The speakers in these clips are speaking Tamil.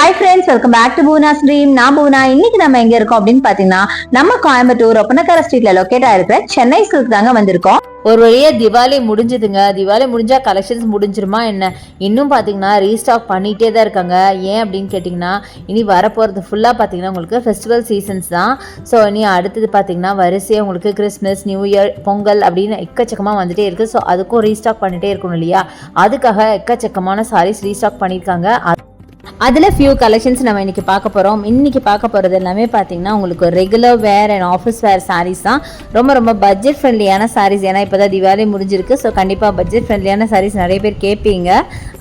Hi friends, welcome back to Poona stream. நான் பூனா. இன்னைக்கு நம்ம எங்க இருக்கோம் அப்படின்னு பாத்தீங்கன்னா, நம்ம கோயம்புத்தூர் ஒப்பனக்கார ஸ்ட்ரீட்ல லொக்கேட் ஆயிருக்கிற சென்னை சில்க் தாங்க வந்திருக்கோம். ஒரு வழியா திவாலி முடிஞ்சுதுங்க. திவாலி முடிஞ்சா கலெக்ஷன்ஸ் முடிஞ்சிருமா என்ன? இன்னும் பார்த்தீங்கன்னா ரீஸ்டாக் பண்ணிகிட்டே தான் இருக்காங்க. ஏன் அப்படின்னு கேட்டிங்கன்னா, இனி வரப்போகிறது ஃபுல்லாக பார்த்தீங்கன்னா உங்களுக்கு ஃபெஸ்டிவல் சீசன்ஸ் தான். ஸோ இனி அடுத்தது பார்த்தீங்கன்னா வரிசையாக உங்களுக்கு கிறிஸ்மஸ், நியூ இயர், பொங்கல் அப்படின்னு எக்கச்சக்கமாக வந்துகிட்டே இருக்குது. ஸோ அதுக்கும் ரீஸ்டாக் பண்ணிகிட்டே இருக்கணும் இல்லையா? அதுக்காக எக்கச்சக்கமான சாரீஸ் ரீஸ்டாக் பண்ணியிருக்காங்க. அதில் ஃபியூ கலெக்ஷன்ஸ் நம்ம இன்றைக்கி பார்க்க போகிறோம். இன்றைக்கி பார்க்க போகிறது எல்லாமே பார்த்தீங்கன்னா உங்களுக்கு regular wear and office wear saris தான். ரொம்ப ரொம்ப பட்ஜெட் ஃப்ரெண்ட்லியான சாரீஸ். ஏன்னா இப்போ தான் திவாலி முடிஞ்சிருக்கு. ஸோ கண்டிப்பாக பட்ஜெட் ஃப்ரெண்ட்லியான சாரீஸ் நிறைய பேர் கேட்பீங்க.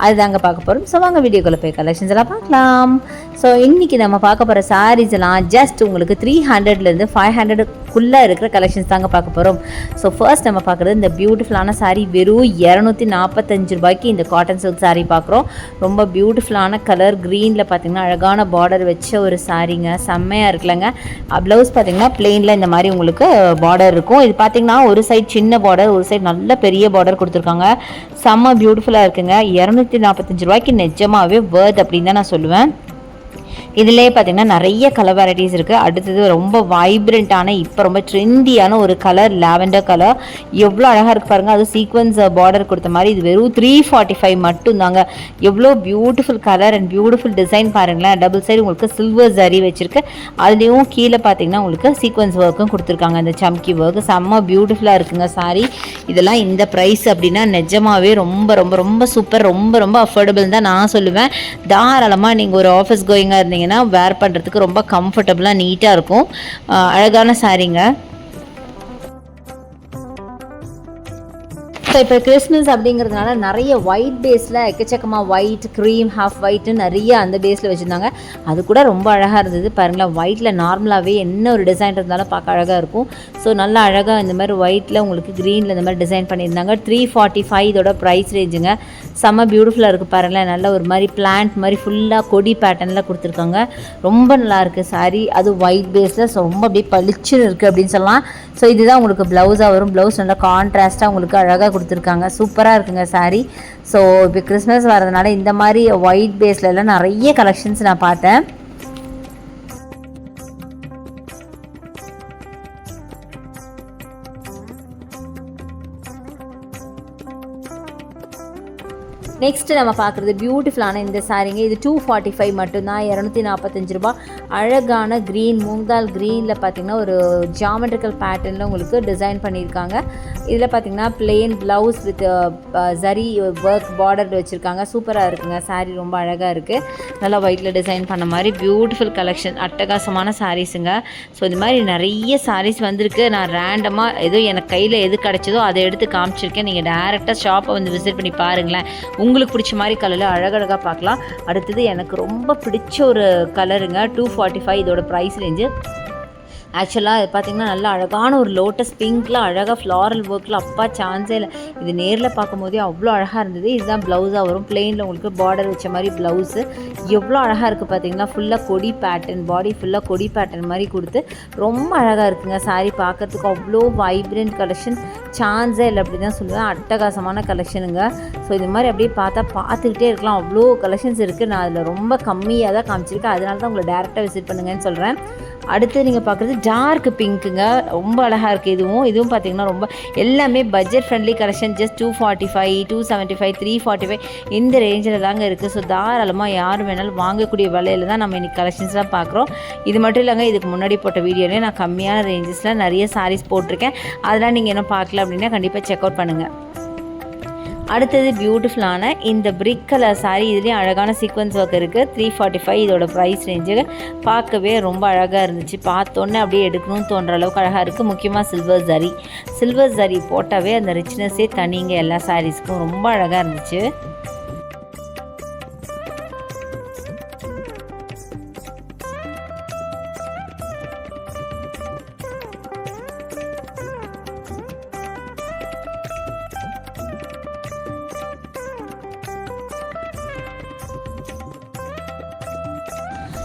அதுதாங்க பார்க்க போகிறோம். ஸோ வாங்க வீடியோக்குள்ளே போய் கலெக்ஷன்ஸ் எல்லாம் பார்க்கலாம். ஸோ இன்றைக்கி நம்ம பார்க்க போகிற சாரீஸ் எல்லாம் ஜஸ்ட் உங்களுக்கு 300லேருந்து 500க்குள்ளே இருக்கிற கலெக்ஷன்ஸ் தாங்க பார்க்க போகிறோம். ஸோ ஃபர்ஸ்ட் நம்ம பார்க்குறது இந்த பியூட்டிஃபுல்லான சாரீ. வெறும் 245 ரூபாய்க்கு இந்த காட்டன் சில்க் சாரீ பார்க்குறோம். ரொம்ப பியூட்டிஃபுல்லான கலர் க்ரீனில் பார்த்தீங்கன்னா அழகான பார்டர் வச்ச ஒரு சாரீங்க. செம்மையாக இருக்குல்லங்க. ப்ளவுஸ் பார்த்தீங்கன்னா பிளெயினில் இந்த மாதிரி உங்களுக்கு பார்டர் இருக்கும். இது பார்த்தீங்கன்னா ஒரு சைட் சின்ன பார்டர், ஒரு சைட் நல்ல பெரிய பார்டர் கொடுத்துருக்காங்க. செம்ம பியூட்டிஃபுல்லாக இருக்குங்க. 245 ரூபாய்க்கு நிஜமாகவே வேர்த் அப்படின்னு தான் நான் சொல்லுவேன். இதிலே பார்த்தீங்கன்னா நிறைய கலர் வெரைட்டிஸ் இருக்குது. அடுத்தது ரொம்ப வைப்ரண்ட்டான இப்போ ரொம்ப ட்ரெண்டியான ஒரு கலர், லாவெண்டர் கலர். எவ்வளோ அழகாக இருக்குது பாருங்கள். அது சீக்வன்ஸ் பார்டர் கொடுத்த மாதிரி. இது வெறும் 345 மட்டும்தாங்க. எவ்வளோ beautiful colour and beautiful design பாருங்களேன். டபுள் சைடு உங்களுக்கு சில்வர் ஜரி வச்சுருக்கு. அதுலேயும் கீழே பார்த்தீங்கன்னா உங்களுக்கு சீக்வன்ஸ் ஒர்க்கும் கொடுத்துருக்காங்க. அந்த சம்கி ஒர்க்கு செம்ம பியூட்டிஃபுல்லாக இருக்குங்க சாரி. இதெல்லாம் இந்த ப்ரைஸ் அப்படின்னா நிஜமாவே ரொம்ப ரொம்ப ரொம்ப சூப்பர், ரொம்ப ரொம்ப அஃபோர்டபுள் தான் நான் சொல்லுவேன். தாராளமாக நீங்கள் ஒரு ஆஃபீஸ் கோயிங்காக இருந்தீங்கன்னா வேர் பண்ணுறதுக்கு ரொம்ப கம்ஃபர்டபுளாக நீட்டாக இருக்கும். அழகான சாரீங்க. ஸோ இப்போ கிறிஸ்மஸ் அப்படிங்கிறதுனால நிறைய ஒயிட் பேஸில் எக்கச்சக்கமாக ஒயிட், க்ரீம், ஹாஃப் ஒயிட்டு நிறைய அந்த பேஸில் வச்சுருந்தாங்க. அது கூட ரொம்ப அழகாக இருந்தது பாருங்களேன். ஒயிட்டில் நார்மலாகவே என்ன ஒரு டிசைன் இருந்தாலும் பார்க்க அழகாக இருக்கும். ஸோ நல்லா அழகாக இந்த மாதிரி ஒயிட்டில் உங்களுக்கு க்ரீனில் இந்த மாதிரி டிசைன் பண்ணியிருந்தாங்க. 345 இதோட ப்ரைஸ் ரேஞ்சுங்க. செம்ம பியூட்டிஃபுல்லாக இருக்குது பாருங்களேன். நல்ல ஒரு மாதிரி பிளான்ட் மாதிரி ஃபுல்லாக கொடி பேட்டர்னில் கொடுத்துருக்காங்க. ரொம்ப நல்லாயிருக்கு சாரீ. அது ஒயிட் பேஸில். ஸோ ரொம்ப அப்படியே பளிச்சுன்னு இருக்குது அப்படின்னு சொல்லலாம். ஸோ இதுதான் உங்களுக்கு ப்ளவுஸாக வரும். ப்ளவுஸ் நல்லா கான்ட்ராஸ்ட்டாக உங்களுக்கு அழகாக கொடுத்துருக்காங்க. சூப்பராக இருக்குங்க சாரீ. ஸோ இப்போ கிறிஸ்மஸ் வரதுனால இந்த மாதிரி ஒயிட் பேஸில் எல்லாம் நிறைய கலெக்ஷன்ஸ் நான் பார்த்தேன். நெக்ஸ்ட்டு நம்ம பார்க்குறது பியூட்டிஃபுல்லான இந்த சாரீங்க. இது 245 மட்டும்தான். 245 ரூபா. அழகான க்ரீன், மூங்கால் க்ரீனில் பார்த்திங்கன்னா ஒரு ஜாமெட்ரிக்கல் பேட்டர்னில் உங்களுக்கு டிசைன் பண்ணியிருக்காங்க. இதில் பார்த்திங்கன்னா plain blouse with zari work border வச்சுருக்காங்க. சூப்பராக இருக்குங்க சாரீ. ரொம்ப அழகாக இருக்குது. நல்லா ஒயிட்டில் டிசைன் பண்ண மாதிரி பியூட்டிஃபுல் கலெக்ஷன். அட்டகாசமான சாரீஸுங்க. ஸோ இந்த மாதிரி நிறைய சாரீஸ் வந்திருக்கு. நான் ரேண்டமாக ஏதோ எனக்கு கையில் எது கிடச்சதோ அதை எடுத்து காமிச்சிருக்கேன். நீங்கள் டேரெக்டாக ஷாப்பை வந்து விசிட் பண்ணி பாருங்களேன். உங்களுக்கு பிடிச்ச மாதிரி கலரில் அழகழகாக பார்க்கலாம். அடுத்தது எனக்கு ரொம்ப பிடிச்ச ஒரு கலருங்க. 245 இதோட ப்ரைஸ் ரேஞ்சு. ஆக்சுவலாக இது பார்த்திங்கன்னா நல்லா அழகான ஒரு லோட்டஸ் பிங்க்கில் அழகாக ஃப்ளாரல் ஒர்க்கில் அப்பா சான்ஸே இல்லை. இது நேரில் பார்க்கும்போதே அவ்வளோ அழகாக இருந்தது. இதுதான் ப்ளவுஸாக வரும். பிளெயினில் உங்களுக்கு பார்டர் வச்ச மாதிரி ப்ளவுஸு. எவ்வளோ அழகாக இருக்குது பார்த்திங்கன்னா. ஃபுல்லாக கொடி பேட்டர்ன், பாடி ஃபுல்லாக கொடி பேட்டர்ன் மாதிரி கொடுத்து ரொம்ப அழகாக இருக்குங்க சாரீ. பார்க்குறதுக்கு அவ்வளோ வைப்ரண்ட் கலெக்ஷன். சான்ஸே இல்லை அப்படி தான் சொல்லுவேன். அட்டகாசமான கலெக்ஷனுங்க. ஸோ இது மாதிரி அப்படியே பார்த்துக்கிட்டே இருக்கலாம். அவ்வளோ கலெக்ஷன்ஸ் இருக்குது. நான் அதில் ரொம்ப கம்மியாக தான் காமிச்சிருக்கேன். அதனால தான் உங்களை டேரெக்டாக விசிட் பண்ணுங்கன்னு சொல்கிறேன். அடுத்து நீங்கள் பார்க்குறது டார்க் பிங்க்குங்க. ரொம்ப அழகாக இருக்குது. இதுவும் பார்த்திங்கன்னா ரொம்ப எல்லாமே பட்ஜெட் ஃப்ரெண்ட்லி கலெக்ஷன். ஜஸ்ட் 245, 275, 345 இந்த ரேஞ்சில் தாங்க இருக்குது. ஸோ தாராளமாக யார் வேணாலும் வாங்கக்கூடிய விலையில் தான் நம்ம இன்றைக்கி கலெக்ஷன்ஸ்லாம் பார்க்குறோம். இது மட்டும் இல்லைங்க, இதுக்கு முன்னாடி போட்ட வீடியோலேயே நான் கம்மியான ரேஞ்சஸில் நிறைய சாரீஸ் போட்டிருக்கேன். அதெல்லாம் நீங்கள் என்ன பார்க்கல அப்படின்னா கண்டிப்பாக செக் அவுட் பண்ணுங்கள். அடுத்தது பியூட்டிஃபுல்லான இந்த பிரிக் கலர் சாரீ. இதுலேயும் அழகான சீக்வன்ஸ் ஒர்க் இருக்குது. 345 இதோட ப்ரைஸ் ரேஞ்சு. பார்க்கவே ரொம்ப அழகாக இருந்துச்சு. பார்த்தோன்னே அப்படியே எடுக்கணும்னு தோன்ற அளவுக்கு அழகாக இருக்குது. முக்கியமாக சில்வர் ஜரி போட்டாவே அந்த ரிச்னஸ்ஸே தனிங்க. எல்லா சாரீஸ்க்கும் ரொம்ப அழகாக இருந்துச்சு.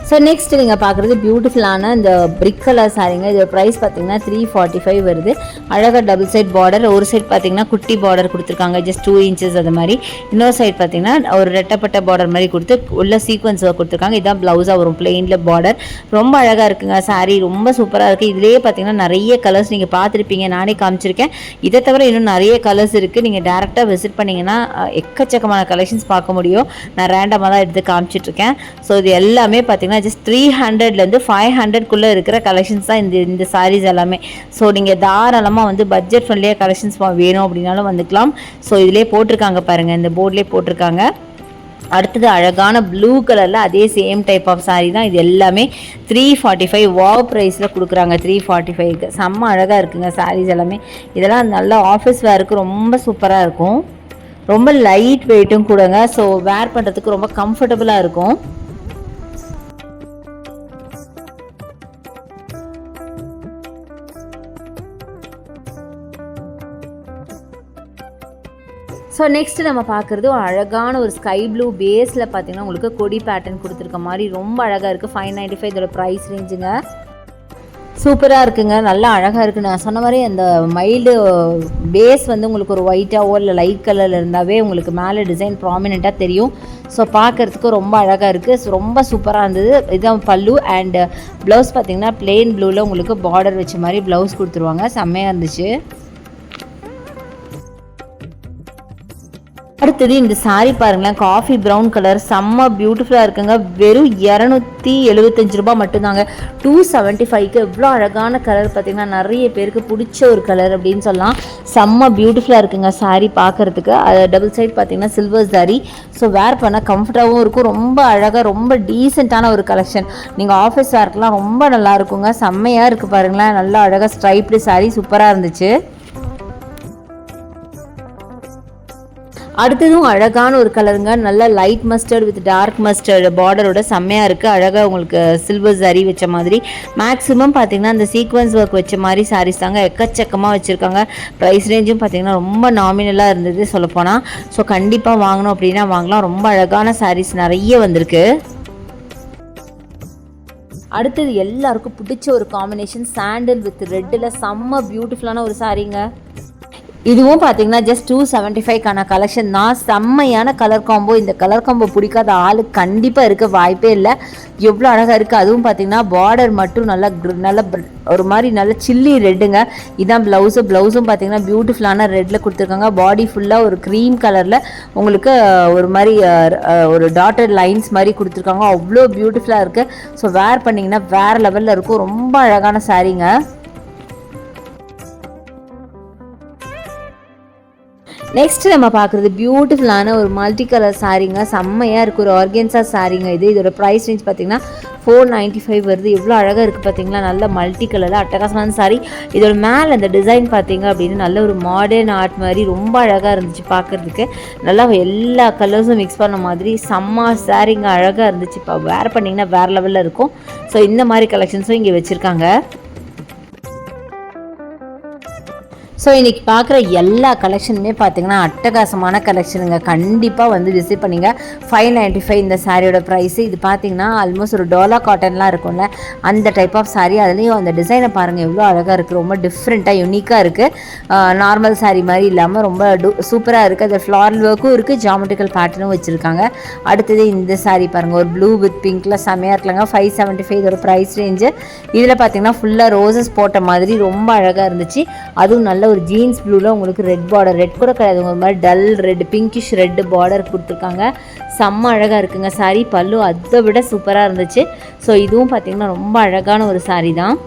ஸோ நெக்ஸ்ட் நீங்கள் பார்க்குறது பியூட்டிஃபுல்லான இந்த பிரிக் கலர் சாரீங்க. இதோட ப்ரைஸ் பார்த்தீங்கன்னா 345 வருது. அழகாக டபுள் சைட் பார்டர், ஒரு சைட் பார்த்தீங்கன்னா குட்டி பார்டர் கொடுத்துருக்காங்க, ஜஸ்ட் 2 இன்ச்சஸ் அது மாதிரி. இன்னொரு சைட் பார்த்தீங்கன்னா ஒரு ரெட்டப்பட்ட பார்டர் மாதிரி கொடுத்து உள்ள சீக்வன்ஸ் கொடுத்துருக்காங்க. இதான் ப்ளவுஸாக வரும், பிளெயினில் பார்டர். ரொம்ப அழகாக இருக்குங்க சாரீ, ரொம்ப சூப்பராக இருக்குது. இதிலேயே பார்த்தீங்கன்னா நிறைய கலர்ஸ் நீங்கள் பார்த்துருப்பீங்க, நானே காமிச்சிருக்கேன். இதை தவிர இன்னும் நிறைய கலர்ஸ் இருக்குது. நீங்கள் டேரெக்டாக விசிட் பண்ணிங்கன்னா எக்கச்சக்கமான கலெக்ஷன்ஸ் பார்க்க முடியும். நான் ரேண்டமாக தான் எடுத்து காமிச்சிட்ருக்கேன். ஸோ இது எல்லாமே பார்த்தீங்கன்னா ஜஸ்ட் 300லேருந்து 500க்குள்ளே இருக்கிற கலெக்ஷன்ஸ் தான் இந்த சாரீஸ் எல்லாமே. ஸோ நீங்கள் தாராளமாக வந்து பட்ஜெட் ஃப்ரெண்ட்லியாக கலெக்ஷன்ஸ் வேணும் அப்படின்னாலும் வந்துக்கலாம். ஸோ இதிலே போட்டிருக்காங்க பாருங்கள், இந்த போர்ட்லேயே போட்டிருக்காங்க. அடுத்தது அழகான ப்ளூ கலரில் அதே சேம் டைப் ஆஃப் சாரீ தான். இது எல்லாமே 345 வாவ் ப்ரைஸில் கொடுக்குறாங்க. 345க்கு செம்ம அழகாக இருக்குங்க சாரீஸ் எல்லாமே. இதெல்லாம் நல்ல ஆஃபீஸ் வேருக்கு ரொம்ப சூப்பராக இருக்கும். ரொம்ப லைட் வெயிட்டும் கூடங்க. ஸோ வேர் பண்ணுறதுக்கு ரொம்ப கம்ஃபர்டபுளாக இருக்கும். ஸோ நெக்ஸ்ட் நம்ம பார்க்குறது ஒரு அழகான ஒரு ஸ்கை ப்ளூ பேஸில் பார்த்தீங்கன்னா உங்களுக்கு கொடி பேட்டர்ன் கொடுத்துருக்க மாதிரி ரொம்ப அழகாக இருக்குது. 595 இதோட ப்ரைஸ் ரேஞ்சுங்க. சூப்பராக இருக்குங்க, நல்லா அழகாக இருக்குது. நான் சொன்ன மாதிரி அந்த மைல்டு பேஸ் வந்து உங்களுக்கு ஒரு ஒயிட்டாவோ இல்லை லைட் கலரில் இருந்தாவே உங்களுக்கு மேலே டிசைன் ப்ராமினெண்ட்டாக தெரியும். ஸோ பார்க்குறதுக்கு ரொம்ப அழகாக இருக்குது. ஸோ ரொம்ப சூப்பராக இருந்தது. இதுதான் பல்லு. அண்ட் ப்ளவுஸ் பார்த்தீங்கன்னா பிளெயின் ப்ளூவில் உங்களுக்கு பார்டர் வச்ச மாதிரி ப்ளவுஸ் கொடுத்துருவாங்க. செம்மையாக இருந்துச்சு. அடுத்தது இந்த சாரீ பாருங்களேன், காஃபி ப்ரௌன் கலர், செம்ம பியூட்டிஃபுல்லாக இருக்குங்க. வெறும் 275 ரூபா மட்டும்தாங்க. 275க்கு எவ்வளோ அழகான கலர் பார்த்தீங்கன்னா நிறைய பேருக்கு பிடிச்ச ஒரு கலர் அப்படின்னு சொல்லலாம். செம்ம பியூட்டிஃபுல்லாக இருக்குங்க சாரீ பார்க்குறதுக்கு. அது டபுள் சைட் பார்த்தீங்கன்னா சில்வர் சாரீ. ஸோ வேர் பண்ணால் கம்ஃபர்டாகவும் இருக்கும். ரொம்ப அழகாக ரொம்ப டீசெண்டான ஒரு கலெக்ஷன். நீங்கள் ஆஃபீஸ் வேர்க்கெலாம் ரொம்ப நல்லா இருக்குங்க. செம்மையாக இருக்குது பாருங்களேன், நல்லா அழகாக ஸ்ட்ரைப்டு சாரீ சூப்பராக இருந்துச்சு. அடுத்ததும் அழகான ஒரு கலருங்க, நல்ல light mustard with dark mustard பார்டரோட செம்மையாக இருக்குது. அழகாக உங்களுக்கு சில்வர் சரி வச்ச மாதிரி. மேக்ஸிமம் பார்த்தீங்கன்னா அந்த சீக்வன்ஸ் ஒர்க் வச்ச மாதிரி சாரீஸ் தாங்க எக்கச்சக்கமாக வச்சுருக்காங்க. ப்ரைஸ் ரேஞ்சும் பார்த்தீங்கன்னா ரொம்ப நாமினலாக இருந்தது சொல்லப்போனால். ஸோ கண்டிப்பாக வாங்கணும் அப்படின்னா வாங்கலாம். ரொம்ப அழகான சாரீஸ் நிறைய வந்திருக்கு. அடுத்தது எல்லாருக்கும் பிடிச்ச ஒரு காம்பினேஷன் சாண்டில் வித் ரெட்டில் செம்ம பியூட்டிஃபுல்லான ஒரு சாரீங்க. இதுவும் பார்த்தீங்கன்னா ஜஸ்ட் 275க்கான கலெக்ஷன் தான். செம்மையான கலர் காம்போ. இந்த கலர் காம்போ பிடிக்காத ஆள் கண்டிப்பாக இருக்க வாய்ப்பே இல்லை. எவ்வளோ அழகாக இருக்குது. அதுவும் பார்த்தீங்கன்னா பார்டர் மட்டும் நல்ல ஒரு மாதிரி நல்ல சில்லி ரெட்டுங்க. இதான் ப்ளவுஸும் பார்த்தீங்கன்னா பியூட்டிஃபுல்லான ரெட்டில் கொடுத்துருக்காங்க. பாடி ஃபுல்லாக ஒரு க்ரீம் கலரில் உங்களுக்கு ஒரு மாதிரி ஒரு டாட்டட் லைன்ஸ் மாதிரி கொடுத்துருக்காங்க. அவ்வளோ பியூட்டிஃபுல்லாக இருக்குது. ஸோ வேர் பண்ணிங்கன்னா வேறு லெவலில் இருக்கும். ரொம்ப அழகான சாரீங்க. நெக்ஸ்ட் நம்ம பார்க்குறது பியூட்டிஃபுல்லான ஒரு மல்டி கலர் சாரீங்க. செம்மையாக இருக்குது. ஒரு ஆர்கென்சா சாரீங்க இது. இதோட ப்ரைஸ் ரேஞ்ச் பார்த்தீங்கன்னா 495 வருது. எவ்வளோ அழகாக இருக்குது பார்த்தீங்களா, நல்ல மல்டி கலரில் அட்டகாசமான சாரீ. இதோட மேலே அந்த டிசைன் பார்த்தீங்க அப்படின்னு நல்ல ஒரு மாடர்ன் ஆர்ட் மாதிரி ரொம்ப அழகாக இருந்துச்சு பார்க்குறதுக்கு. நல்லா எல்லா கலர்ஸும் மிக்ஸ் பண்ண மாதிரி செம்ம சாரீங்க, அழகாக இருந்துச்சு. இப்போ வேர் பண்ணிங்கன்னா வேறு லெவலில் இருக்கும். ஸோ இந்த மாதிரி கலெக்ஷன்ஸும் இங்கே வச்சுருக்காங்க. ஸோ இன்றைக்கி பார்க்குற எல்லா கலெக்ஷனுமே பார்த்தீங்கன்னா அட்டகாசமான கலெக்ஷனுங்க. கண்டிப்பாக வந்து விசிட் பண்ணிங்க. 595 இந்த சாரியோட ப்ரைஸு. இது பார்த்தீங்கன்னா ஆல்மோஸ்ட் ஒரு டோலா காட்டன்லாம் இருக்கும்ல அந்த டைப் ஆஃப் சாரீ. அதுலேயும் அந்த டிசைனை பாருங்கள் எவ்வளோ அழகாக இருக்குது. ரொம்ப டிஃப்ரெண்ட்டாக யூனிக்காக இருக்குது. நார்மல் சாரீ மாதிரி இல்லாமல் ரொம்ப சூப்பராக இருக்குது. அது ஃப்ளாரல் ஒர்க்கும் இருக்குது, ஜாமெட்ரிக்கல் பேட்டர்னும் வச்சுருக்காங்க. அடுத்தது இந்த சாரீ பாருங்கள், ஒரு ப்ளூ வித் பிங்க்கில் செம்மையாக இருக்கலாங்க. 575 இதோட ப்ரைஸ் ரேஞ்சு. இதில் பார்த்தீங்கன்னா ஃபுல்லாக ரோசஸ் போட்ட மாதிரி ரொம்ப அழகாக இருந்துச்சு. அதுவும் நல்ல ஒரு ஜீன்ஸ் ப்ளூவில் உங்களுக்கு ரெட் பார்டர், ரெட் கூட கிடையாது, ஒரு மாதிரி dull red pinkish red border கொடுத்துருக்காங்க. செம்ம அழகாக இருக்குங்க சாரீ. பல்லு அதை விட சூப்பராக இருந்துச்சு. ஸோ இதுவும் பார்த்தீங்கன்னா ரொம்ப அழகான ஒரு சாரீ தான்.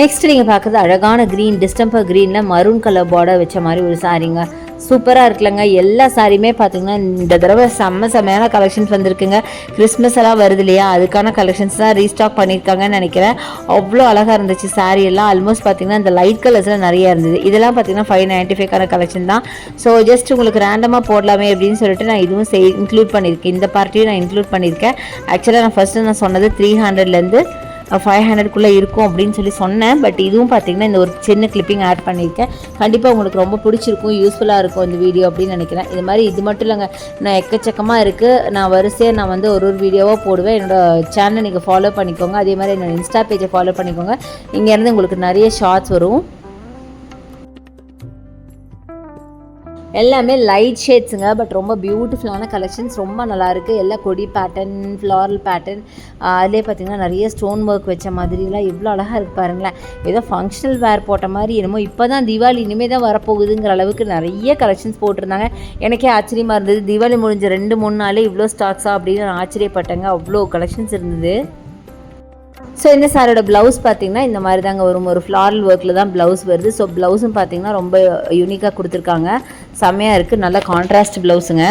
நெக்ஸ்ட் நீங்கள் பார்க்குறது அழகான க்ரீன், டிஸ்டம்பர் க்ரீனில் மரூன் கலர் பார்டர் வச்ச மாதிரி ஒரு சாரீங்க. சூப்பராக இருக்குல்லங்க. எல்லா சாரியுமே பார்த்தீங்கன்னா இந்த தடவை செம்மையான கலெக்ஷன்ஸ் வந்திருக்குங்க. கிறிஸ்மஸ் எல்லாம் வருது இல்லையா, அதுக்கான கலெக்ஷன்ஸ் தான் ரீஸ்டாக் பண்ணியிருக்காங்கன்னு நினைக்கிறேன். அவ்வளோ அழகாக இருந்துச்சு சாரீ எல்லாம். ஆல்மோஸ்ட் பார்த்தீங்கன்னா இந்த லைட் கலர்ஸில் நிறையா இருந்தது. இதெல்லாம் பார்த்தீங்கன்னா 595க்கான கலெக்ஷன் தான். ஸோ ஜஸ்ட் உங்களுக்கு ரேண்டமாக போடலாமே அப்படின்னு சொல்லிட்டு நான் இதுவும் இன்க்ளூட் பண்ணியிருக்கேன். இந்த பார்ட்டியும் நான் இன்க்ளூட் பண்ணியிருக்கேன். ஆக்சுவலாக நான் ஃபஸ்ட்டு சொன்னது 300லேருந்து 500க்குள்ளே இருக்கும் அப்படின்னு சொல்லி சொன்னேன். பட் இதுவும் பார்த்திங்கன்னா இந்த ஒரு சின்ன கிளிப்பிங் ஆட் பண்ணியிருக்கேன். கண்டிப்பாக உங்களுக்கு ரொம்ப பிடிச்சிருக்கும், யூஸ்ஃபுல்லாக இருக்கும் இந்த வீடியோ அப்படின்னு நினைக்கிறேன். இது மாதிரி இது மட்டும் இல்லைங்க, நான் எக்கச்சக்கமாக இருக்குது. நான் வரிசையாக நான் வந்து ஒரு வீடியோவாக போடுவேன். என்னோடய சேனலை நீங்கள் ஃபாலோ பண்ணிக்கோங்க. அதே மாதிரி என்னோடய இன்ஸ்டா பேஜை ஃபாலோ பண்ணிக்கோங்க. இங்கேருந்து உங்களுக்கு நிறைய ஷார்ட்ஸ் வரும். எல்லாமே லைட் ஷேட்ஸுங்க, பட் ரொம்ப பியூட்டிஃபுல்லான கலெக்ஷன்ஸ், ரொம்ப நல்லாயிருக்கு. எல்லாம் கொடி பேட்டர்ன், ஃப்ளாரல் பேட்டர்ன், அதிலே பார்த்திங்கன்னா நிறைய ஸ்டோன் ஒர்க் வச்ச மாதிரிலாம் எவ்வளோ அழகாக இருக்குது பாருங்களேன். ஏதோ ஃபங்க்ஷனல் வேர் போட்ட மாதிரி என்னமோ இப்போ தான் தீபாவளி இனிமேல் தான் வரப்போகுதுங்கிற அளவுக்கு நிறைய கலெக்ஷன்ஸ் போட்டிருந்தாங்க. எனக்கே ஆச்சரியமாக இருந்தது. தீபாவளி முடிஞ்ச 2-3 நாளே இவ்வளோ ஸ்டாக்ஸா அப்படின்னு நான் ஆச்சரியப்பட்டேங்க. அவ்வளோ கலெக்ஷன்ஸ் இருந்தது. ஸோ இந்த சாரோட ப்ளவுஸ் பார்த்திங்கன்னா இந்த மாதிரி தாங்க வரும். ஒரு ஃப்ளாரல் ஒர்க்கில் தான் ப்ளவுஸ் வருது. ஸோ ப்ளவுஸும் பார்த்திங்கன்னா ரொம்ப யூனிக்காக கொடுத்துருக்காங்க. செம்மையாக இருக்குது. நல்ல கான்ட்ராஸ்ட் ப்ளவுஸுங்க.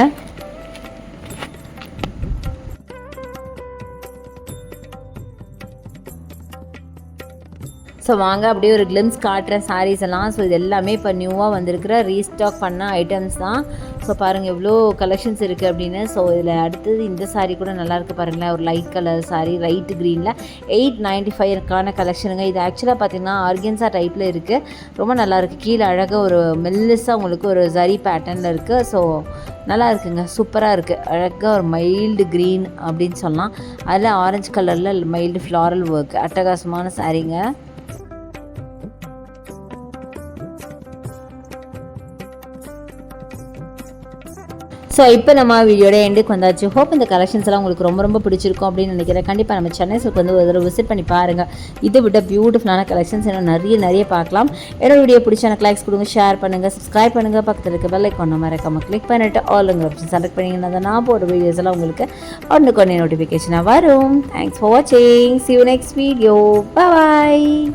ஸோ வாங்க அப்படியே ஒரு கிளிம்ஸ் காட்டுறேன் சாரீஸ் எல்லாம். ஸோ இது எல்லாமே இப்போ நியூவாக வந்திருக்கிற ரீஸ்டாக் பண்ண ஐட்டம்ஸ் தான். ஸோ பாருங்கள் எவ்வளோ கலெக்ஷன்ஸ் இருக்குது அப்படின்னு. ஸோ இதில் அடுத்தது இந்த சாரீ கூட நல்லாயிருக்கு பாருங்களேன். ஒரு லைட் கலர் சாரீ, லைட் க்ரீனில் 895க்கான கலெக்ஷனுங்க. இது ஆக்சுவலாக பார்த்திங்கன்னா ஆர்கென்ஸா டைப்பில் இருக்குது. ரொம்ப நல்லாயிருக்கு. கீழே அழகாக ஒரு மெல்லிஸாக உங்களுக்கு ஒரு ஜரி பேட்டர்னில் இருக்குது. ஸோ நல்லா இருக்குங்க, சூப்பராக இருக்குது. அழகாக ஒரு மைல்டு க்ரீன் அப்படின்னு சொல்லலாம். அதில் ஆரஞ்சு கலரில் மைல்டு ஃப்ளாரல் ஒர்க், அட்டகாசமான சாரீங்க. ஸோ இப்போ நம்ம வீடியோட எண்டுக்கு வந்தாச்சு. ஹோப் இந்த கலெக்ஷன்ஸ் எல்லாம் உங்களுக்கு ரொம்ப ரொம்ப பிடிச்சிருக்கும் அப்படின்னு நினைக்கிறேன். கண்டிப்பாக நம்ம சென்னை சில்க் வந்து ஒரு தடவை விசிட் பண்ணி பாருங்கள். இதை விட பியூட்டிஃபுல்லான கலெக்ஷன்ஸ் இன்னும் நிறைய பார்க்கலாம். என்னோட வீடியோ பிடிச்ச எனக்கு லைக்ஸ் கொடுங்க, ஷேர் பண்ணுங்கள், சப்ஸ்கிரைப் பண்ணுங்கள். பக்கத்தில் இருக்க பெல் ஐக்கான் மறக்காமல் கிளிக் பண்ணிவிட்டு ஆல்ங்கிற ஆப்ஷன் செலக்ட் பண்ணிங்கன்னா நான் போடுற வீடியோஸ் எல்லாம் உங்களுக்கு ஒன்றுக்கு நோட்டிஃபிகேஷனாக வரும். தேங்க்ஸ் ஃபார் வாட்சிங். See you next video. Bye.